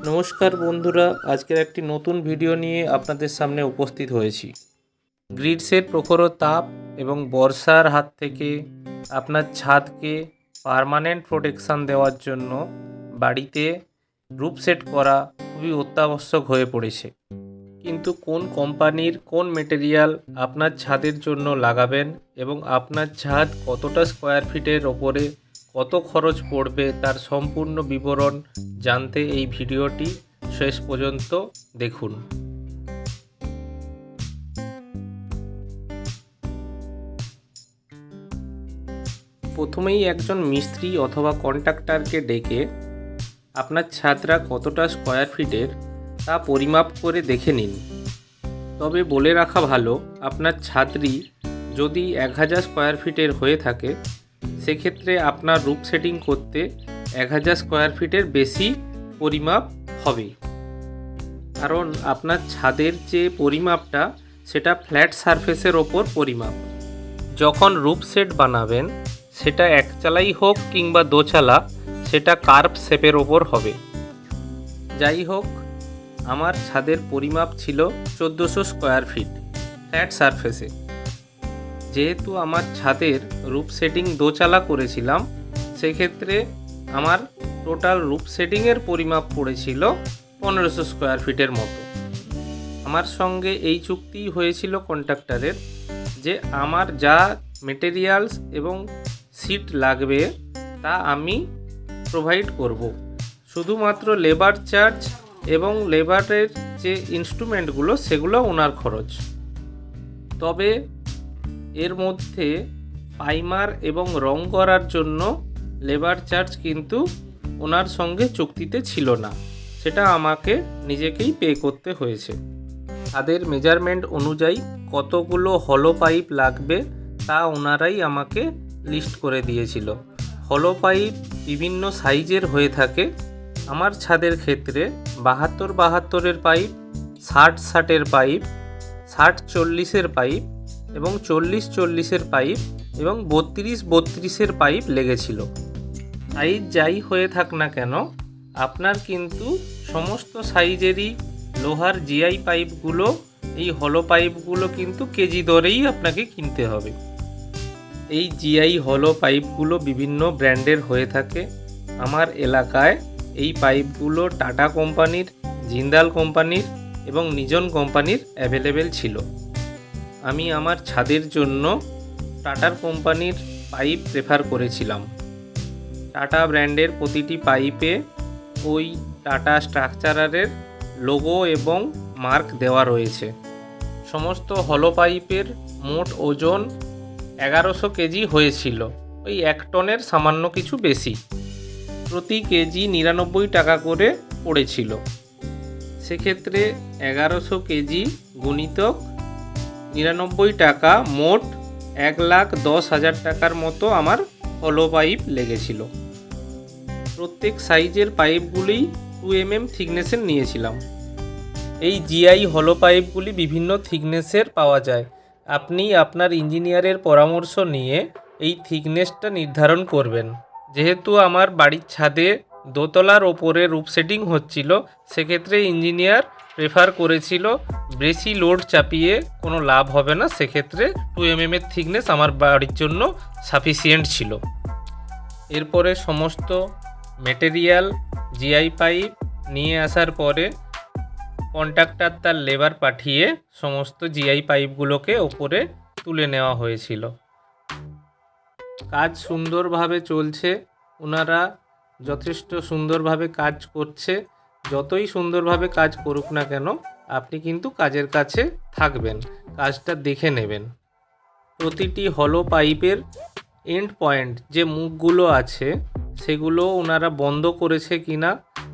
নমস্কার বন্ধুরা, আজকের একটি নতুন ভিডিও নিয়ে আপনাদের সামনে উপস্থিত হয়েছি। গ্রিডসের প্রখর তাপ এবং বর্ষার হাত থেকে আপনার ছাদকে পার্মানেন্ট প্রোটেকশান দেওয়ার জন্য বাড়িতে রুফ সেট করা খুবই অত্যাবশ্যক হয়ে পড়েছে। কিন্তু কোন কোম্পানির কোন মেটেরিয়াল আপনার ছাদের জন্য লাগাবেন এবং আপনার ছাদ কতটা স্কোয়ার ফিটের ওপরে কত খরচ পড়বে তার সম্পূর্ণ বিবরণ জানতে এই ভিডিওটি শেষ পর্যন্ত দেখুন। প্রথমেই একজন মিস্ত্রি অথবা কন্ট্রাক্টরকে ডেকে আপনার ছাদটা কতটা স্কোয়ার ফিটের তা পরিমাপ করে দেখে নিন। তবে বলে রাখা ভালো, আপনার ছাদটি যদি 1000 স্কোয়ার ফিটের হয়ে থাকে সেক্ষেত্রে আপনার রুফ সেটিং করতে 1000 স্কোয়ার ফিটের বেশি পরিমাপ হবে, কারণ আপনার ছাদের যে পরিমাপটা সেটা ফ্ল্যাট সারফেসের ওপর পরিমাপ। যখন রুফ সেট বানাবেন সেটা একচালাই হোক কিংবা দোচালা, সেটা কার্ভ শেপের ওপর হবে। যাই হোক, আমার ছাদের পরিমাপ ছিল 1400 স্কোয়ার ফিট ফ্ল্যাট সারফেসে। যেহেতু আমার ছাদের রুফ সেটিং দোচালা করেছিলাম, সেক্ষেত্রে আমার টোটাল রুফ সেটিংয়ের পরিমাপ পড়েছিল 1500 স্কোয়ার ফিটের মতো। আমার সঙ্গে এই চুক্তি হয়েছিল কন্ট্রাক্টরের যে আমার যা মেটেরিয়ালস এবং সিট লাগবে তা আমি প্রোভাইড করব, শুধুমাত্র লেবার চার্জ এবং লেবারের যে ইনস্ট্রুমেন্টগুলো সেগুলো ওনার খরচ। তবে এর মধ্যে প্রাইমার এবং রং করার জন্য লেবার চার্জ কিন্তু ওনার সঙ্গে চুক্তিতে ছিল না, সেটা আমাকে নিজেকেই পে করতে হয়েছে। তাদের মেজারমেন্ট অনুযায়ী কতগুলো হলো পাইপ লাগবে তা ওনারাই আমাকে লিস্ট করে দিয়েছিল। হলো পাইপ বিভিন্ন সাইজের হয়ে থাকে। আমার ছাদের ক্ষেত্রে 72-72-এর পাইপ, 60-60-এর পাইপ, 60-40-এর পাইপ এবং 40-40-এর পাইপ এবং 32-32-এর পাইপ লেগেছিল। সাইজ যাই হয়ে থাক না কেন, আপনার কিন্তু সমস্ত সাইজেরই লোহার জিআই পাইপগুলো, এই হলো পাইপগুলো কিন্তু কেজি দরেই আপনাকে কিনতে হবে। এই জিআই হলো পাইপগুলো বিভিন্ন ব্র্যান্ডের হয়ে থাকে। আমার এলাকায় এই পাইপগুলো টাটা কোম্পানির, জিন্দাল কোম্পানির এবং নিজন কোম্পানির অ্যাভেলেবেল ছিল। আমি আমার ছাদের জন্য টাটার কোম্পানির পাইপ প্রেফার করেছিলাম। টাটা ব্র্যান্ডের প্রতিটি পাইপে ওই টাটা স্ট্রাকচারারের লোগো এবং মার্ক দেওয়া রয়েছে। সমস্ত হলো পাইপের মোট ওজন 1100 কেজি হয়েছিল, ওই 1 টনের সামান্য কিছু বেশি। প্রতি কেজি 99 টাকা করে পড়েছিল। সেক্ষেত্রে 1100 কেজি গুণিতক 99 টাকা, মোট 1,10,000 টাকার মতো আমার হলো পাইপ লেগেছিল। প্রত্যেক সাইজের পাইপগুলি 2 mm থিকনেসের নিয়েছিলাম। এই জিআই হলো পাইপগুলি বিভিন্ন থিকনেসের পাওয়া যায়। আপনি আপনার ইঞ্জিনিয়ারের পরামর্শ নিয়ে এই থিকনেসটা নির্ধারণ করবেন। যেহেতু আমার বাড়ির ছাদে দোতলার ওপরে রুফ সেটিং হচ্ছিল, সেক্ষেত্রে ইঞ্জিনিয়ার প্রেফার করেছিল বেশি লোড চাপিয়ে কোনো লাভ হবে না, সেক্ষেত্রে 2 mm এর থিকনেস আমার বাড়ির জন্য সাফিসিয়েন্ট ছিল। এরপরে সমস্ত মেটেরিয়াল জিআই পাইপ নিয়ে আসার পরে কন্ট্রাক্টর তার লেবার পাঠিয়ে সমস্ত জিআই পাইপগুলোকে ওপরে তুলে নেওয়া হয়েছিল। কাজ সুন্দরভাবে চলছে, ওনারা যথেষ্ট সুন্দরভাবে কাজ করছে। যতই সুন্দরভাবে কাজ করুক না কেন, আপনি কিন্তু কাজের কাছে থাকবেন, কাজটা দেখে নেবেন। প্রতিটি হলো পাইপের এন্ড পয়েন্ট যে মুখগুলো আছে সেগুলো ওনারা বন্ধ করেছে কিনা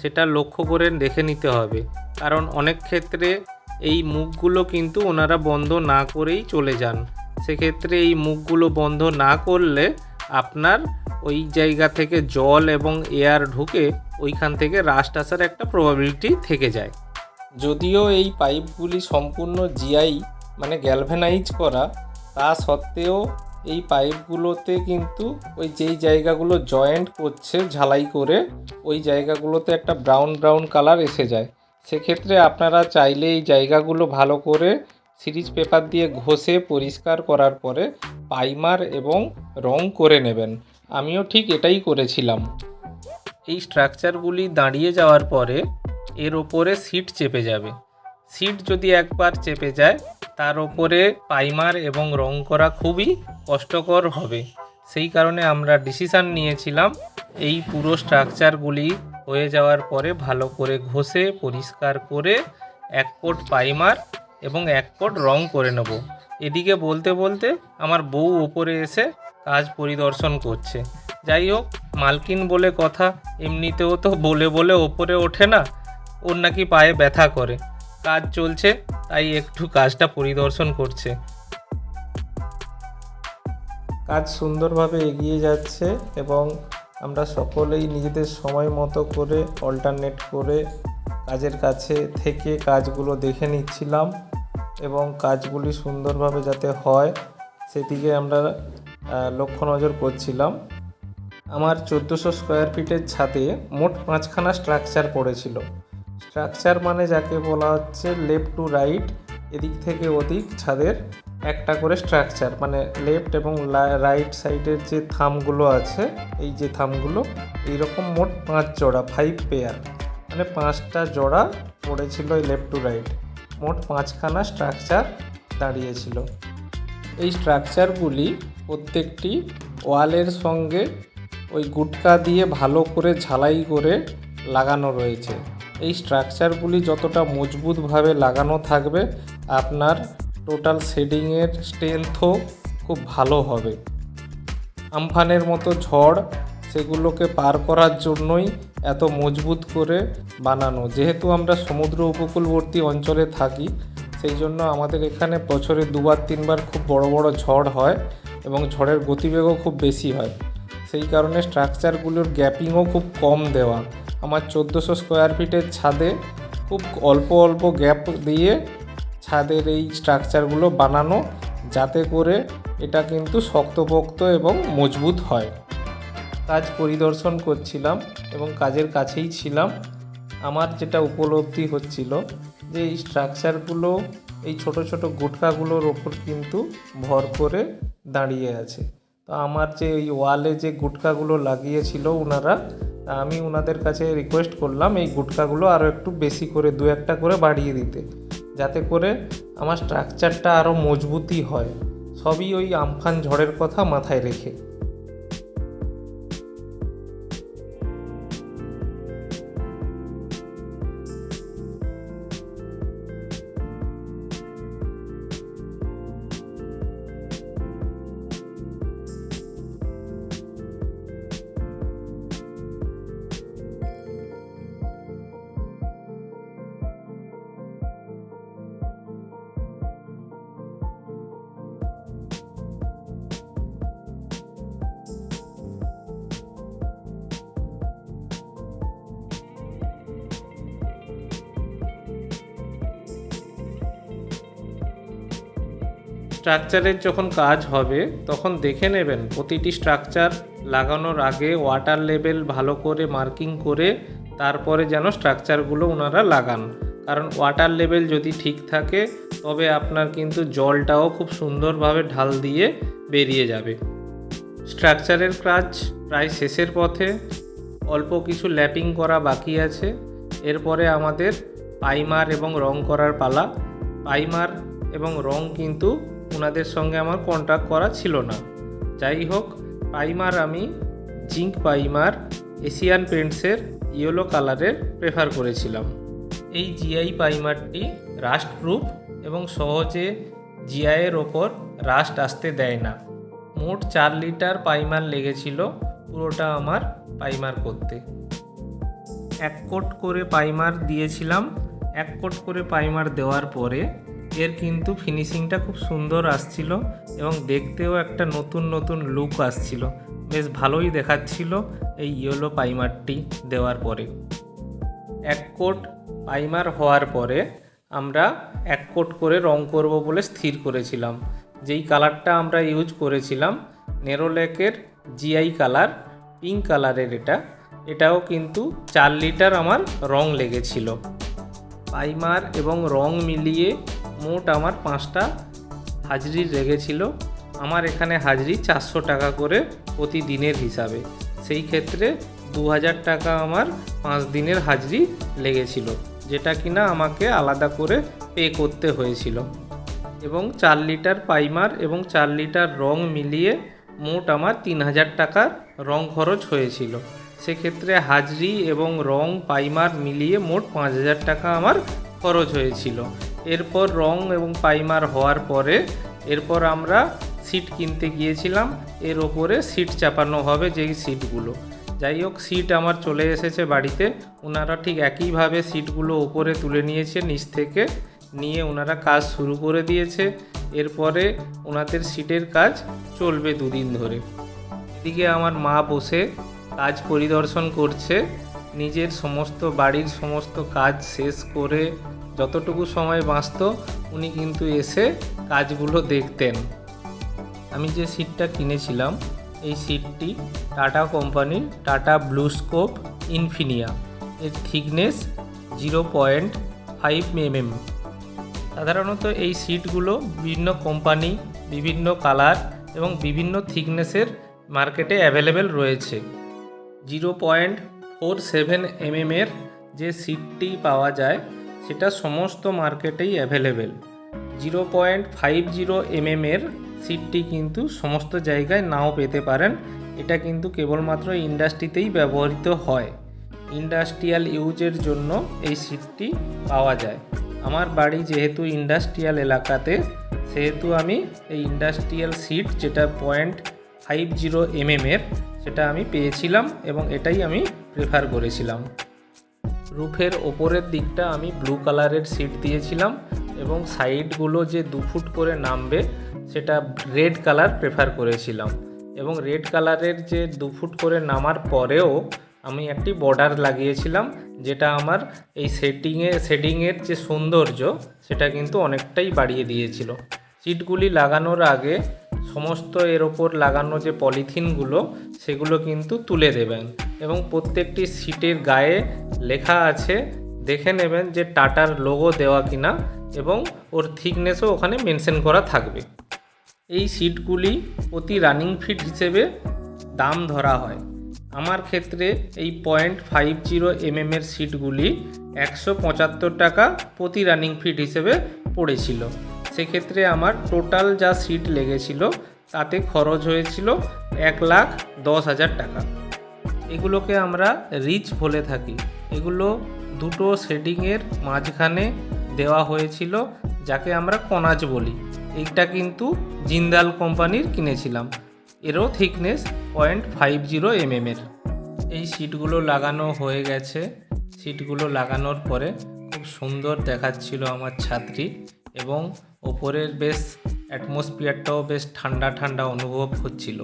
সেটা লক্ষ্য করে দেখে নিতে হবে, কারণ অনেক ক্ষেত্রে এই মুখগুলো কিন্তু ওনারা বন্ধ না করেই চলে যান। সেক্ষেত্রে এই মুখগুলো বন্ধ না করলে আপনার ওই জায়গা থেকে জল এবং এয়ার ঢুকে ওইখান থেকে রাস্ট আসার একটা প্রবাবিলিটি থেকে যায়। যদিও এই পাইপগুলি সম্পূর্ণ জিআই মানে গ্যালভানাইজ করা, তা সত্ত্বেও এই পাইপগুলোতে কিন্তু ওই যেই জায়গাগুলো জয়েন্ট করছে ঝালাই করে ওই জায়গাগুলোতে একটা ব্রাউন ব্রাউন কালার এসে যায়। সেক্ষেত্রে আপনারা চাইলে এই জায়গাগুলো ভালো করে সিরিজ পেপার দিয়ে ঘষে পরিষ্কার করার পরে প্রাইমার এবং রং করে নেবেন। আমিও ঠিক এটাই করেছিলাম। এই স্ট্রাকচারগুলি দাঁড়িয়ে যাওয়ার পরে এর ওপরে সিট চেপে যাবে। সিট যদি একবার চেপে যায় তার ওপরে প্রাইমার এবং রং করা খুবই কষ্টকর হবে। সেই কারণে আমরা ডিসিশান নিয়েছিলাম এই পুরো স্ট্রাকচারগুলি হয়ে যাওয়ার পরে ভালো করে ঘষে পরিষ্কার করে এক কোট প্রাইমার এবং এক কোট রং করে নেব। এদিকে বলতে বলতে আমার বউ ওপরে এসে কাজ পরিদর্শন করছে। যাই হোক, মালকিন বলে কথা, এমনিতেও তো বলে বলে ওপরে ওঠে না, ওর নাকি পায়ে ব্যথা করে। কাজ চলছে তাই একটু কাজটা পরিদর্শন করছে। কাজ সুন্দরভাবে এগিয়ে যাচ্ছে এবং আমরা সকলেই নিজেদের সময় মতো করে অল্টারনেট করে কাজের কাছে থেকে কাজগুলো দেখে নিচ্ছিলাম এবং কাজগুলি সুন্দরভাবে যাতে হয় সেদিকে আমরা লক্ষ্য নজর করছিলাম। আমার 1400 স্কোয়ার ফিটের ছাদে মোট 5খানা স্ট্রাকচার পড়েছিল। স্ট্রাকচার মানে যাকে বলা হচ্ছে লেফট টু রাইট, এদিক থেকে ওদিক ছাদের একটা করে স্ট্রাকচার, মানে লেফট এবং রাইট সাইডের যে থামগুলো আছে, এই যে থামগুলো, এইরকম মোট 5 জোড়া, 5 পেয়ার, মানে 5টা জোড়া পড়েছিল এই লেফট টু রাইট। মোট 5খানা স্ট্রাকচার দাঁড়িয়েছিল। এই স্ট্রাকচারগুলি প্রত্যেকটি ওয়ালের সঙ্গে ওই গুটকা দিয়ে ভালো করে ঝালাই করে লাগানো রয়েছে। এই স্ট্রাকচারগুলি যতটা মজবুতভাবে লাগানো থাকবে আপনার টোটাল শেডিংয়ের স্ট্রেংথও খুব ভালো হবে। আমফানের মতো ঝড় সেগুলোকে পার করার জন্যই এত মজবুত করে বানানো। যেহেতু আমরা সমুদ্র উপকূলবর্তী অঞ্চলে থাকি, সেই জন্য আমাদের এখানে বছরে 2-3বার খুব বড় বড় ঝড় হয় এবং ঝড়ের গতিবেগও খুব বেশি হয়। সেই কারণে স্ট্রাকচারগুলোর গ্যাপিংও খুব কম দেওয়া। আমার 1400 স্কোয়ার ফিটের ছাদে খুব অল্প অল্প গ্যাপ দিয়ে ছাদের এই স্ট্রাকচারগুলো বানানো, যাতে করে এটা কিন্তু শক্তপোক্ত এবং মজবুত হয়। কাজ পরিদর্শন করছিলাম এবং কাজের কাছেই ছিলাম। আমার যেটা উপলব্ধি হচ্ছিল যে এই স্ট্রাকচারগুলো এই ছোট ছোট গুটকাগুলোর ওপর কিন্তু ভর করে দাঁড়িয়ে আছে। তো আমার যে এই ওয়ালে যে গুটকাগুলো লাগিয়েছিল ওনারা, আমি ওনাদের কাছে রিকোয়েস্ট করলাম এই গুটকাগুলো আরও একটু বেশি করে 2-1টা করে বাড়িয়ে দিতে, যাতে করে আমার স্ট্রাকচারটা আরও মজবুতই হয়। সবই ওই আমফান ঝড়ের কথা মাথায় রেখে। স্ট্রাকচারের যখন কাজ হবে তখন দেখে নেবেন প্রতিটি স্ট্রাকচার লাগানোর আগে ওয়াটার লেভেল ভালো করে মার্কিং করে তারপরে যেন স্ট্রাকচারগুলো ওনারা লাগান। কারণ ওয়াটার লেভেল যদি ঠিক থাকে তবে আপনার কিন্তু জলটাও খুব সুন্দরভাবে ঢাল দিয়ে বেরিয়ে যাবে। স্ট্রাকচারের কাজ প্রায় শেষের পথে, অল্প কিছু ল্যাপিং করা বাকি আছে। এরপরে আমাদের প্রাইমার এবং রং করার পালা। প্রাইমার এবং রং কিন্তু ওনাদের সঙ্গে আমার কন্ট্যাক্ট করা ছিল না। যাই হোক, প্রাইমার আমি জিঙ্ক প্রাইমার এশিয়ান পেন্টসের ইয়েলো কালারের প্রেফার করেছিলাম। এই জিআই প্রাইমারটি রাস্ট প্রুফ এবং সহজে জিআইয়ের ওপর রাস্ট আসতে দেয় না। মোট 4 লিটার প্রাইমার লেগেছিল পুরোটা আমার প্রাইমার করতে। 1 কোট করে প্রাইমার দিয়েছিলাম। 1 কোট করে প্রাইমার দেওয়ার পরে এর কিন্তু ফিনিশিংটা খুব সুন্দর আসছিল এবং দেখতেও একটা নতুন নতুন লুক আসছিল। বেশ ভালোই দেখাচ্ছিল এই ইয়েলো প্রাইমারটি দেওয়ার পরে। 1 কোট প্রাইমার হওয়ার পরে আমরা 1 কোট করে রং করব বলে স্থির করেছিলাম। যেই কালারটা আমরা ইউজ করেছিলাম নেরোল্যাকের জিআই কালার, পিঙ্ক কালারের এটাও কিন্তু 4 লিটার আমার রং লেগেছিল। প্রাইমার এবং রং মিলিয়ে মোট আমার 5টা হাজরি লেগেছিল। আমার এখানে হাজরি 400 টাকা করে প্রতিদিনের হিসাবে, সেই ক্ষেত্রে 2000 টাকা আমার 5 দিনের হাজরি লেগেছিল, যেটা কিনা আমাকে আলাদা করে পে করতে হয়েছিল। এবং 4 লিটার প্রাইমার এবং 4 লিটার রং মিলিয়ে মোট আমার 3000 টাকার রং খরচ হয়েছিল। সেক্ষেত্রে হাজরি এবং রং প্রাইমার মিলিয়ে মোট 5000 টাকা আমার খরচ হয়েছিল। এরপর রং এবং প্রাইমার হওয়ার পরে এরপর আমরা সিট কিনতে গিয়েছিলাম। এর ওপরে সিট চাপানো হবে, যেই সিটগুলো, যাই হোক সিট আমার চলে এসেছে বাড়িতে। ওনারা ঠিক একইভাবে সিটগুলো ওপরে তুলে নিয়েছে নিচ থেকে, নিয়ে ওনারা কাজ শুরু করে দিয়েছে। এরপরে ওনাদের সিটের কাজ চলবে 2 দিন ধরে। এদিকে আমার মা বসে কাজ পরিদর্শন করছে, নিজের সমস্ত বাড়ির সমস্ত কাজ শেষ করে যতটুকু সময় বাঁচত উনি কিন্তু এসে কাজগুলো দেখতেন। আমি যে সিটটা কিনেছিলাম এই সিটটি টাটা কোম্পানির টাটা ব্লুস্কোপ ইনফিনিয়া, এর থিকনেস 0.5 mm। সাধারণত এই সিটগুলো বিভিন্ন কোম্পানি, বিভিন্ন কালার এবং বিভিন্ন থিকনেসের মার্কেটে অ্যাভেলেবেল রয়েছে। 0.47 mm এর যে সিটটি পাওয়া যায় সেটা সমস্ত মার্কেটেই অ্যাভেলেবেল। 0.50 mm এর সিটটি কিন্তু সমস্ত জায়গায় নাও পেতে পারেন। এটা কিন্তু কেবলমাত্র ইন্ডাস্ট্রিতেই ব্যবহৃত হয়। ইন্ডাস্ট্রিয়াল ইউজের জন্য এই সিটটি পাওয়া যায়। আমার বাড়ি যেহেতু ইন্ডাস্ট্রিয়াল এলাকাতে, সেহেতু আমি এই ইন্ডাস্ট্রিয়াল সিট যেটা 0.50 mm এর সেটা আমি পেয়েছিলাম এবং এটাই আমি প্রেফার করেছিলাম। রুফের ওপরের দিকটা আমি ব্লু কালারের সিট দিয়েছিলাম এবং সাইডগুলো যে 2 ফুট করে নামবে সেটা রেড কালার প্রেফার করেছিলাম। এবং রেড কালারের যে 2 ফুট করে নামার পরেও আমি একটি বর্ডার লাগিয়েছিলাম, যেটা আমার এই শেডিংয়ের যে সৌন্দর্য সেটা কিন্তু অনেকটাই বাড়িয়ে দিয়েছিল। সিটগুলি লাগানোর আগে সমস্ত এর ওপর লাগানো যে পলিথিনগুলো সেগুলো কিন্তু তুলে দেবেন এবং প্রত্যেকটি সিটের গায়ে লেখা আছে, দেখে নেবেন যে টাটার লোগো দেওয়া কিনা এবং ওর থিকনেসও ওখানে মেনশন করা থাকবে। এই সিটগুলি প্রতি রানিং ফিট হিসেবে দাম ধরা হয়। আমার ক্ষেত্রে এই 0.50 mm এর সিটগুলি 175 টাকা প্রতি রানিং ফিট হিসেবে পড়েছিল। সেক্ষেত্রে আমার টোটাল যা সিট লেগেছিল তাতে খরচ হয়েছিল 1,10,000 টাকা। এগুলোকে আমরা রিচ বলে থাকি। এগুলো দুটো শেডিংয়ের মাঝখানে দেওয়া হয়েছিল, যাকে আমরা কনাজ বলি। এইটা কিন্তু জিন্দাল কোম্পানির কিনেছিলাম। এরও থিকনেস 0.50 mm এর। এই সিটগুলো লাগানো হয়ে গেছে। সিটগুলো লাগানোর পরে খুব সুন্দর দেখাচ্ছিল আমার ছাদটি এবং ওপরের বেশ অ্যাটমসফিয়ারটাও বেশ ঠান্ডা ঠান্ডা অনুভব হচ্ছিল।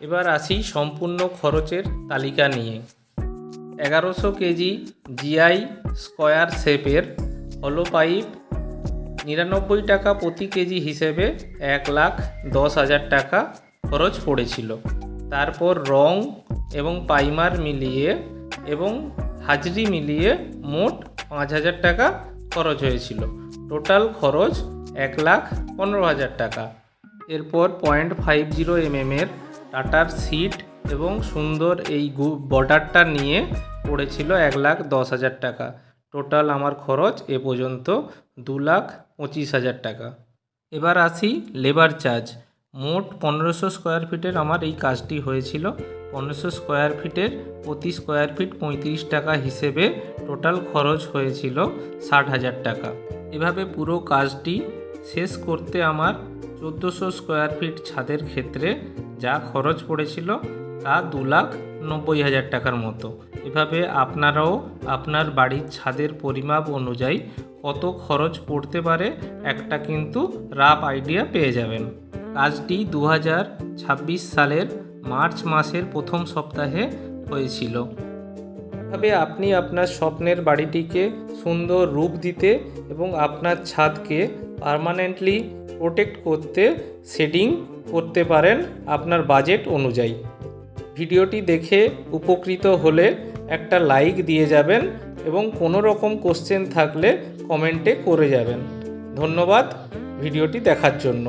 এবার আসি সম্পূর্ণ খরচের তালিকা নিয়ে। 1100 কেজি জিআই স্কোয়ার শেপের হলো পাইপ 99 টাকা প্রতি কেজি হিসেবে 1,10,000 টাকা খরচ পড়েছিল। তারপর রং এবং প্রাইমার মিলিয়ে এবং হাজরি মিলিয়ে মোট 5,000 টাকা খরচ হয়েছিল। টোটাল খরচ 1,15,000 টাকা। এরপর 0.50 mm এর টাটার সিট এবং সুন্দর এই বর্ডারটা নিয়ে পড়েছিল 1,10,000 টাকা। টোটাল আমার খরচ এ পর্যন্ত 2,25,000 টাকা। এবার আসি লেবার চার্জ। মোট 1500 স্কোয়ার ফিটের আমার এই কাজটি হয়েছিল। 1500 স্কোয়ার ফিটের প্রতি স্কোয়ার ফিট 35 টাকা হিসেবে টোটাল খরচ হয়েছিল 60,000 টাকা। এভাবে পুরো কাজটি শেষ করতে আমার 1400 স্কোয়ার ফিট ছাদের ক্ষেত্রে যা খরচ পড়েছিল তা 2,90,000 টাকার মতো। এভাবে আপনারাও আপনার বাড়ির ছাদের পরিমাপ অনুযায়ী কত খরচ পড়তে পারে একটা কিন্তু রাফ আইডিয়া পেয়ে যাবেন। কাজটি 2026 সালের মার্চ মাসের প্রথম সপ্তাহে হয়েছিল। এভাবে আপনি আপনার স্বপ্নের বাড়িটিকে সুন্দর রূপ দিতে এবং আপনার ছাদকে পার্মানেন্টলি প্রোটেক্ট করতে শেডিং করতে পারেন আপনার বাজেট অনুযায়ী। ভিডিওটি দেখে উপকৃত হলে একটা লাইক দিয়ে যাবেন এবং কোনো রকম কোশ্চেন থাকলে কমেন্টে করে যাবেন। ধন্যবাদ ভিডিওটি দেখার জন্য।